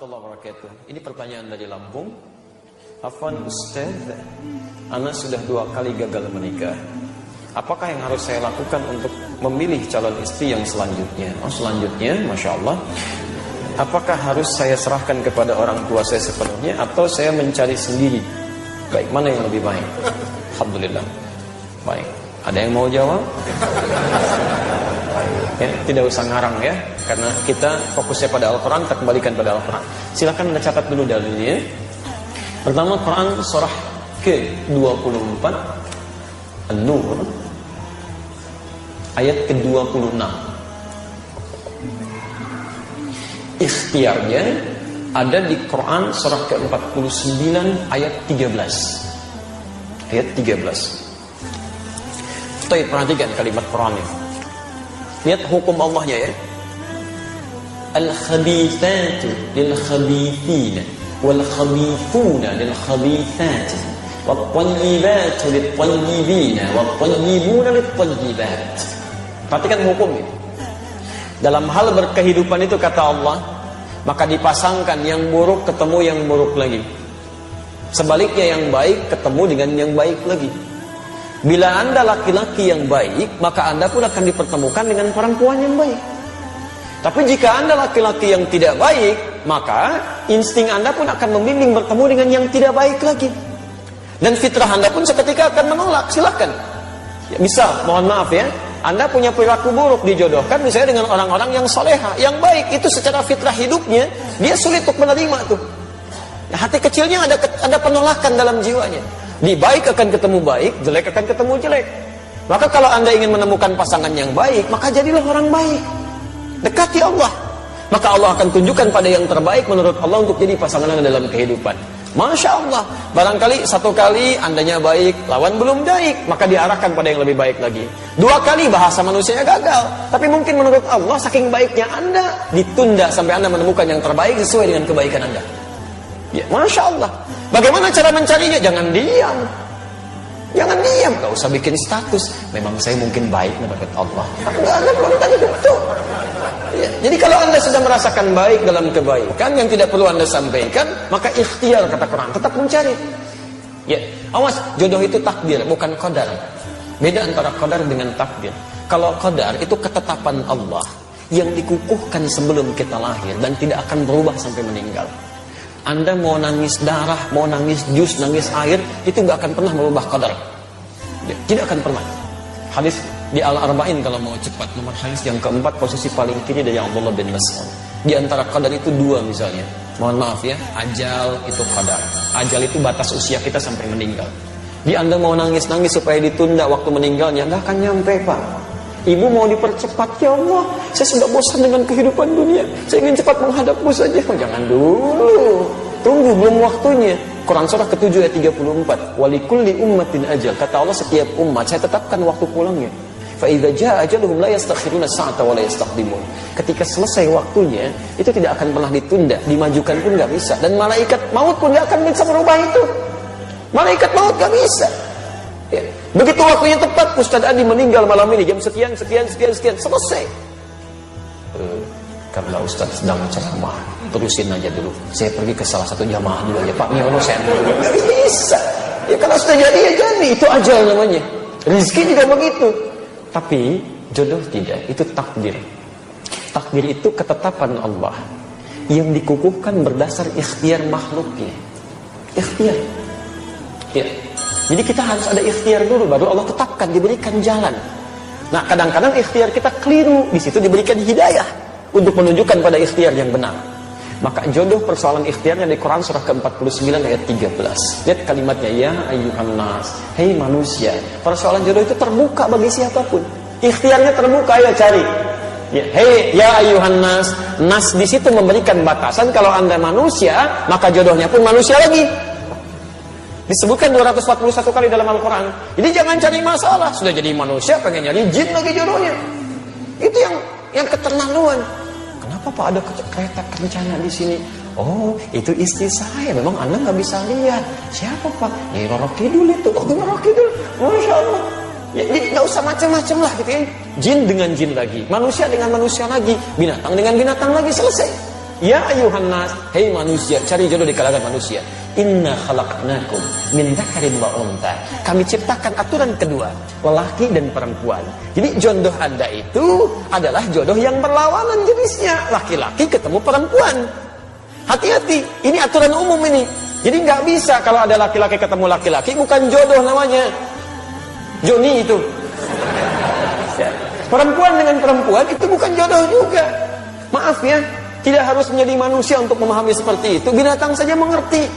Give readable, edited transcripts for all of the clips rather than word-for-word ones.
warahmatullahi wabarakatuh. Ini pertanyaan dari Lampung. Afwan Ustaz, Ana sudah 2 kali gagal menikah. Apakah yang harus saya lakukan untuk memilih calon istri yang selanjutnya? Oh, selanjutnya, Masya Allah. Apakah harus saya serahkan kepada orang tua saya sepenuhnya atau saya mencari sendiri? Baik, mana yang lebih baik? Alhamdulillah. Baik, ada yang mau jawab? Ya, tidak usah ngarang ya, karena kita fokusnya pada Al-Quran, kita kembalikan pada Al-Quran. Silakan Anda catat dulu dalilnya. Pertama, Quran surah ke-24 An-Nur ayat ke-26. Ikhtiarnya ada di Quran surah ke-49 ayat 13. Ayat 13. Baik, perhatikan kalimat Quran ini. Lihat hukum Allahnya ya. Al-khabithatu lil-khabithina wal-khabithuna lil-khabithati wat-tayyibatu lit-tayyibina wat-tayyibuna lit-tayyibat. Perhatikan hukumnya. Dalam hal berkehidupan itu kata Allah, maka dipasangkan yang buruk ketemu yang buruk lagi. Sebaliknya yang baik ketemu dengan yang baik lagi. Bila Anda laki-laki yang baik, maka Anda pun akan dipertemukan dengan perempuan yang baik. Tapi jika Anda laki-laki yang tidak baik, maka insting Anda pun akan membimbing bertemu dengan yang tidak baik lagi. Dan fitrah Anda pun seketika akan menolak. Silakan. Ya, misal, mohon maaf ya, Anda punya perilaku buruk dijodohkan misalnya dengan orang-orang yang soleha, yang baik, itu secara fitrah hidupnya dia sulit untuk menerima tuh. Ya, hati kecilnya ada penolakan dalam jiwanya. Di baik akan ketemu baik, jelek akan ketemu jelek. Maka kalau Anda ingin menemukan pasangan yang baik, maka jadilah orang baik. Dekati Allah. Maka Allah akan tunjukkan pada yang terbaik menurut Allah untuk jadi pasangan Anda dalam kehidupan. Masya Allah. Barangkali 1 kali Andanya baik, lawan belum baik, maka diarahkan pada yang lebih baik lagi. 2 kali bahasa manusianya gagal, tapi mungkin menurut Allah saking baiknya Anda, ditunda sampai Anda menemukan yang terbaik sesuai dengan kebaikan Anda. Ya, Masya Allah. Bagaimana cara mencarinya? Jangan diam. Jangan diam. Gak usah bikin status. Memang saya mungkin baik menurut Allah. Anda belum tentu. Ya, jadi kalau Anda sudah merasakan baik dalam kebaikan yang tidak perlu Anda sampaikan, maka ikhtiar kata Quran. Tetap mencari. Ya, awas, jodoh itu takdir, bukan qadar. Beda antara qadar dengan takdir. Kalau qadar itu ketetapan Allah yang dikukuhkan sebelum kita lahir dan tidak akan berubah sampai meninggal. Anda mau nangis darah, mau nangis jus, nangis air, itu gak akan pernah merubah qadar. Tidak akan pernah. Hadis di Al-Arba'in kalau mau cepat, nomor hadis yang keempat, posisi paling kiri dari Abdullah bin Mas'ud. Di antara qadar itu 2 misalnya. Mohon maaf ya, ajal itu qadar. Ajal itu batas usia kita sampai meninggal. Di Anda mau nangis-nangis supaya ditunda waktu meninggalnya, gak akan nyampe Pak. Ibu mau dipercepat, ya Allah, saya sudah bosan dengan kehidupan dunia, saya ingin cepat menghadapmu saja. Jangan dulu, tunggu, belum waktunya. Quran surah ke-7 ayat 34. Walikulli ummatin ajal. Kata Allah, setiap umat saya tetapkan waktu pulangnya. Fa idza jaa ajaluhum la yastakhiruna sa'ata wa la yastaqdimun. Ketika selesai waktunya, itu tidak akan pernah ditunda, dimajukan pun enggak bisa, dan malaikat maut pun enggak akan bisa merubah itu. Malaikat maut enggak bisa. Ya. Begitu waktunya tepat, Ustaz Adi meninggal malam ini jam sekian, selesai. Karena Ustaz sedang ceramah, terusin aja dulu. Saya pergi ke salah satu jamaah dulu aja, Pak Miono saya bisa. Ya kalau sudah jadi ya jadi, itu ajal namanya. Rizki juga begitu. Tapi jodoh tidak, itu takdir. Takdir itu ketetapan Allah yang dikukuhkan berdasar ikhtiar makhluknya. Ikhtiar. Ya. Jadi kita harus ada ikhtiar dulu, baru Allah tetapkan, diberikan jalan. Nah, kadang-kadang ikhtiar kita keliru, di situ diberikan hidayah untuk menunjukkan pada ikhtiar yang benar. Maka jodoh persoalan ikhtiarnya di Quran surah ke-49 ayat 13. Lihat kalimatnya, ya ayyuhan nas, hei manusia. Persoalan jodoh itu terbuka bagi siapapun. Ikhtiarnya terbuka, ayo cari. Ya, hei ya ayyuhan nas. Nas di situ memberikan batasan, kalau Anda manusia, maka jodohnya pun manusia lagi. Disebutkan 241 kali dalam Al-Quran. Jadi jangan cari masalah. Sudah jadi manusia, pengen nyari jin lagi jodohnya. Itu yang keterlaluan. Kenapa Pak ada kereta kencana di sini? Oh, itu istri saya. Memang Anda nggak bisa lihat. Siapa Pak? Ya Roro Kidul itu. Oh, Roro Kidul. Masya Allah. Ya, jadi nggak usah macam-macam lah gitu ya. Jin dengan jin lagi, manusia dengan manusia lagi, binatang dengan binatang lagi, selesai. Ya ayuhan nas, hei manusia, cari jodoh di kalangan manusia. Inna khalaqnakum min dzakarin wa untha. Kami ciptakan aturan kedua, lelaki dan perempuan. Jadi jodoh Anda itu adalah jodoh yang berlawanan jenisnya, laki-laki ketemu perempuan. Hati-hati, ini aturan umum ini. Jadi nggak bisa kalau ada laki-laki ketemu laki-laki, bukan jodoh namanya. Joni itu. Ya. Perempuan dengan perempuan itu bukan jodoh juga. Maaf ya, tidak harus menjadi manusia untuk memahami seperti itu. Binatang saja mengerti.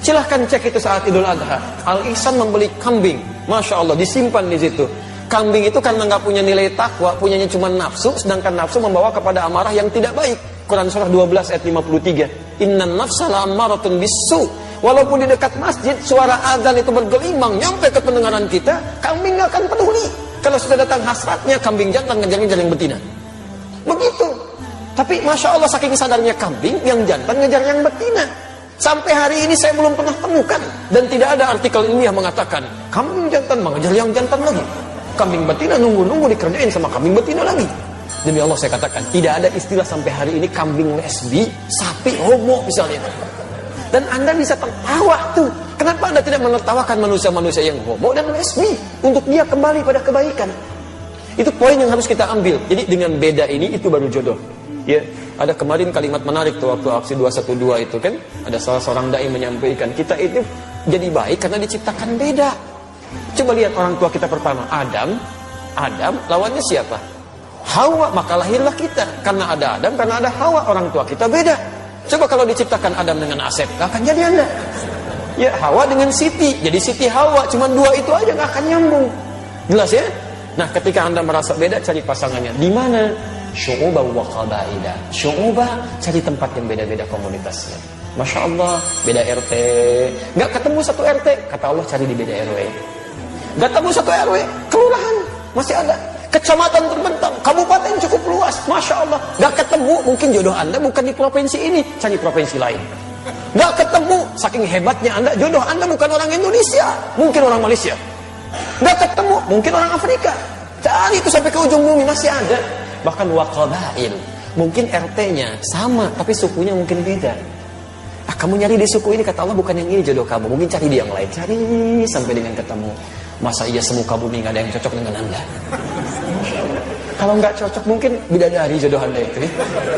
Silahkan cek itu saat Idul Adha. Al-Ihsan membeli kambing, masya Allah, disimpan di situ. Kambing itu karena nggak punya nilai takwa, punyanya cuma nafsu, sedangkan nafsu membawa kepada amarah yang tidak baik. Quran surah 12 ayat 53. Innan nafsa la'ammaratun bisu. Walaupun di dekat masjid suara azan itu bergelimang nyampe ke pendengaran kita, kambing nggak akan peduli. Kalau sudah datang hasratnya, kambing jantan ngejar-ngejar yang betina. Begitu. Tapi masya Allah saking sadarnya kambing, yang jantan ngejar yang betina. Sampai hari ini saya belum pernah temukan, dan tidak ada artikel ilmiah mengatakan kambing jantan mengejar yang jantan lagi, kambing betina nunggu-nunggu dikerjain sama kambing betina lagi. Demi Allah saya katakan, tidak ada istilah sampai hari ini kambing lesbi, sapi homo misalnya. Dan Anda bisa tertawa tuh. Kenapa Anda tidak menertawakan manusia-manusia yang homo dan lesbi untuk dia kembali pada kebaikan? Itu poin yang harus kita ambil. Jadi dengan beda ini itu baru jodoh. Ya, ada kemarin kalimat menarik tuh waktu aksi 212 itu kan, ada salah seorang dai menyampaikan, kita itu jadi baik karena diciptakan beda. Coba lihat orang tua kita pertama, Adam lawannya siapa? Hawa, maka lahirlah kita. Karena ada Adam, karena ada Hawa, orang tua kita beda. Coba kalau diciptakan Adam dengan Asep, gak akan jadi Anda. Ya, Hawa dengan Siti, jadi Siti Hawa, cuma dua itu aja gak akan nyambung. Jelas ya? Nah, ketika Anda merasa beda, cari pasangannya. Di mana? Syu'ubah wa qabaila. Syu'ubah, cari tempat yang beda-beda komunitasnya. Masya Allah, beda RT. Gak ketemu satu RT, kata Allah cari di beda RW. Gak ketemu satu RW, kelurahan, masih ada. Kecamatan terbentang, kabupaten cukup luas, masya Allah. Gak ketemu, mungkin jodoh Anda bukan di provinsi ini, cari provinsi lain. Gak ketemu, saking hebatnya Anda, jodoh Anda bukan orang Indonesia, mungkin orang Malaysia. Gak ketemu, mungkin orang Afrika. Cari itu sampai ke ujung bumi, masih ada. Bahkan waqabail, mungkin RT-nya sama, tapi sukunya mungkin beda. Kamu nyari di suku ini, kata Allah bukan yang ini jodoh kamu, mungkin cari di yang lain. Cari sampai dengan ketemu. Masa iya semuka bumi gak ada yang cocok dengan Anda? Kalau nggak cocok, mungkin bidadari jodoh Anda itu.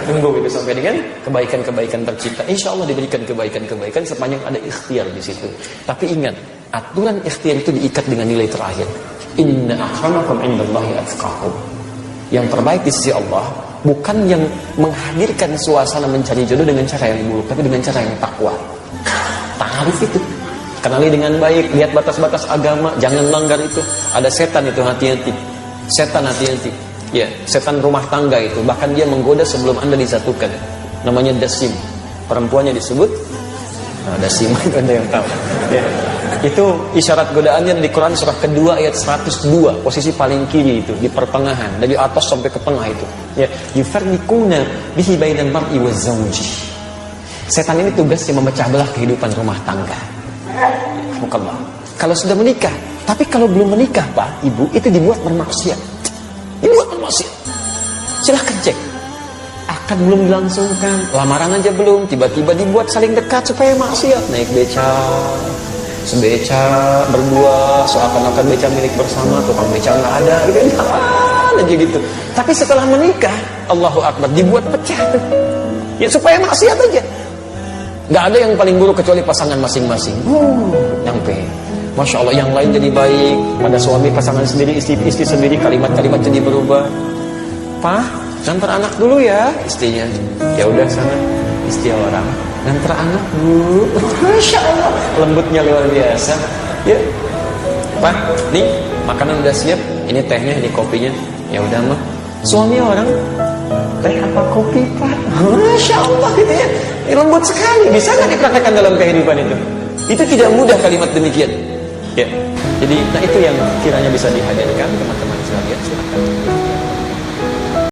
Tunggu itu sampai dengan kebaikan-kebaikan tercipta. Insya Allah diberikan kebaikan-kebaikan sepanjang ada ikhtiar di situ. Tapi ingat, aturan ikhtiar itu diikat dengan nilai terakhir. Inna akramakum indallahi atqakum. Yang terbaik di sisi Allah bukan yang menghadirkan suasana mencari jodoh dengan cara yang buruk, tapi dengan cara yang takwa. Ta'arif itu. Kenali dengan baik, lihat batas-batas agama, jangan langgar itu. Ada setan itu, hati-hati. Setan hati-hati. Ya, setan rumah tangga itu, bahkan dia menggoda sebelum Anda disatukan. Namanya dasim. Perempuannya disebut dasim, itu Anda yang tahu. Ya. Itu isyarat godaannya di Quran surah kedua ayat 102, posisi paling kiri itu, di pertengahan, dari atas sampai ke tengah itu. Ya, yufarriquna bihi bainal mar'i waz zawji. Setan ini tugasnya memecah belah kehidupan rumah tangga. Alhamdulillah. Kalau sudah menikah, tapi kalau belum menikah, Pak, Ibu, itu dibuat bermaksiat. Dibuat bermaksiat. Silahkan cek. Akan belum dilangsungkan, lamaran aja belum, tiba-tiba dibuat saling dekat supaya maksiat. Naik beca, sebeca, berdua, seakan-akan beca milik bersama, tukang beca nggak ada, gitu aja gitu. Tapi setelah menikah, Allahu Akbar, dibuat pecah tuh. Ya supaya maksiat aja. Nggak ada yang paling buruk kecuali pasangan masing-masing. Nyampe. Masya Allah, yang lain jadi baik. Pada suami, pasangan sendiri, istri sendiri, kalimat-kalimat jadi berubah. Pak, ngantar anak dulu ya, istrinya. Ya udah sana, istri orang. Ngantar anak dulu. Masya Allah, lembutnya luar biasa. Ya, Pak, nih makanan udah siap. Ini tehnya, ini kopinya. Ya udah mah. Suami orang, teh apa kopi Pak? Masya Allah gitu ya. Lembut sekali. Bisa nggak dipraktekkan dalam kehidupan itu? Itu tidak mudah kalimat demikian. Ya. Jadi, nah itu yang kiranya bisa dihadirkan teman-teman sekalian. Silakan.